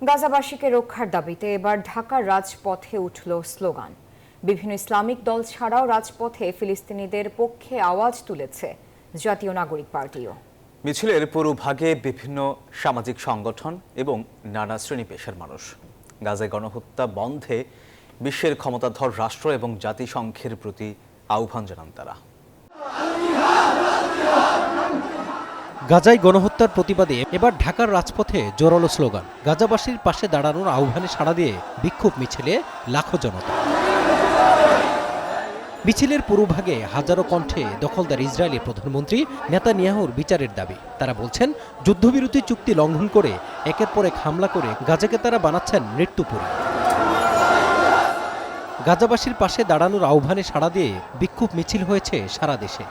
গাজাবাসীকে রক্ষার দাবিতে এবার ঢাকার রাজপথে উঠল স্লোগান। বিভিন্ন ইসলামিক দল ছাড়াও রাজপথে ফিলিস্তিনিদের পক্ষে আওয়াজ তুলেছে জাতীয় নাগরিক পার্টিও। মিছিলের পুরোভাগে বিভিন্ন সামাজিক সংগঠন এবং নানা শ্রেণী পেশার মানুষ। গাজায় গণহত্যা বন্ধে বিশ্বের ক্ষমতাধর রাষ্ট্র এবং জাতিসংঘের প্রতি আহ্বান জানান তারা। গাজায় গণহত্যার প্রতিবাদে এবার ঢাকার রাজপথে জোরালো স্লোগান। গাজাবাসীর পাশে দাঁড়ানোর আহ্বানে সাড়া দিয়ে বিক্ষোভ মিছিলে লাখো জনতা। মিছিলের পুরোভাগে হাজারো কণ্ঠে দখলদার ইসরায়েলি প্রধানমন্ত্রী নেতানিয়াহুর বিচারের দাবি। তারা বলছেন, যুদ্ধবিরতি চুক্তি লঙ্ঘন করে একের পর এক হামলা করে গাজাকে তারা বানাচ্ছেন মৃত্যুপুরী। গাজাবাসীর পাশে দাঁড়ানোর আহ্বানে সাড়া দিয়ে বিক্ষোভ মিছিল হয়েছে সারা দেশে।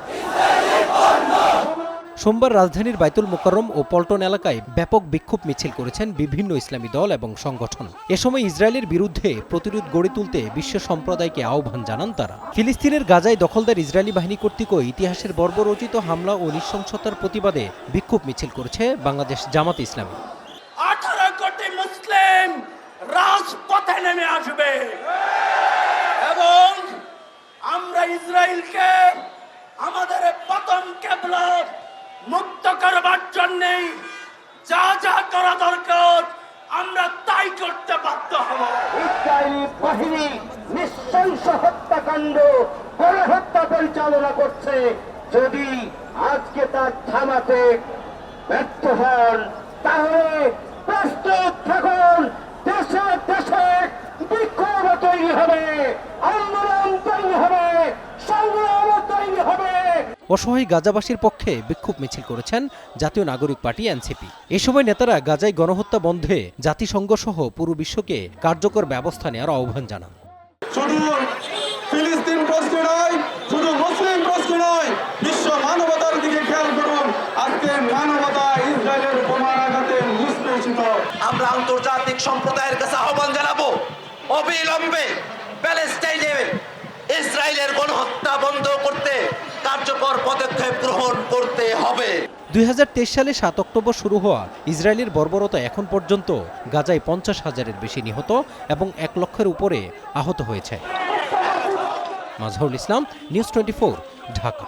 সোমবার রাজধানীর বাইতুল মোকাররম ও পল্টন এলাকায় ব্যাপক বিক্ষোভ মিছিল করেছেন বিভিন্ন ইসলামী দল এবং সংগঠন। এ সময় ইসরায়েলের বিরুদ্ধে প্রতিরোধ গড়ে তুলতে বিশ্ব সম্প্রদায়কে আহ্বান জানান তারা। ফিলিস্তিনের গাজায় দখলদার ইসরায়েলি বাহিনী কর্তৃক ইতিহাসের বর্বরোচিত হামলা ও নৃশংসতার প্রতিবাদে বিক্ষোভ মিছিল করেছে বাংলাদেশ জামাত ইসলামী। 18 কোটি মুসলিম রাজপথে নেমে আসবে এবং আমরা ইসরায়েলকে আমাদের প্রথম কেবলা মুক্ত করবার জন্য যা যা করা দরকার আমরা তাই করতে বাধ্য হব। ইসরায়েলি বাহিনী নৃশংস হত্যাকাণ্ড গণহত্যা পরিচালনা করছে। যদি আজকে তার থামাতে ব্যর্থ হন তাহলে প্রস্তুত থাকুন, দেশে দেশে বিক্ষোভ তৈরি হবে, আন্দোলন তৈরি হবে, সংগ্রাম তৈরি হবে। অসহায় গাজাবাসীর পক্ষে বিক্ষোভ মিছিল করেছেন জাতীয় নাগরিক পার্টি এনসিপি। এ সময় নেতারা গাজায় গণহত্যা বন্ধে জাতিসংঘ সহ পুরো বিশ্বকে কার্যকর ব্যবস্থা নেওয়ার আহ্বান জানান। শুধু ফিলিস্তিন প্রশ্নে নয়, শুধু মুসলিম প্রশ্নে নয়, বিশ্ব মানবতার দিকে খেয়াল করুন। আজকে মানবতা ইসরায়েলের বোমার আঘাতে নিষ্পেষিত। আমরা আন্তর্জাতিক সম্প্রদায়ের কাছে আহ্বান জানাবো, অবিলম্বে প্যালেস্টাইনে ইসরায়েলের গণহত্যা বন্ধ করতে কার্যকর পদক্ষেপ গ্রহণ করতে হবে। 2023 সালে 7 অক্টোবর শুরু হওয়া ইসরায়েলের বর্বরতা এখন পর্যন্ত গাজায় 50,000-এর বেশি নিহত এবং 1 লক্ষের উপরে আহত হয়েছে। মাজহারুল ইসলাম, নিউজ 24, ঢাকা।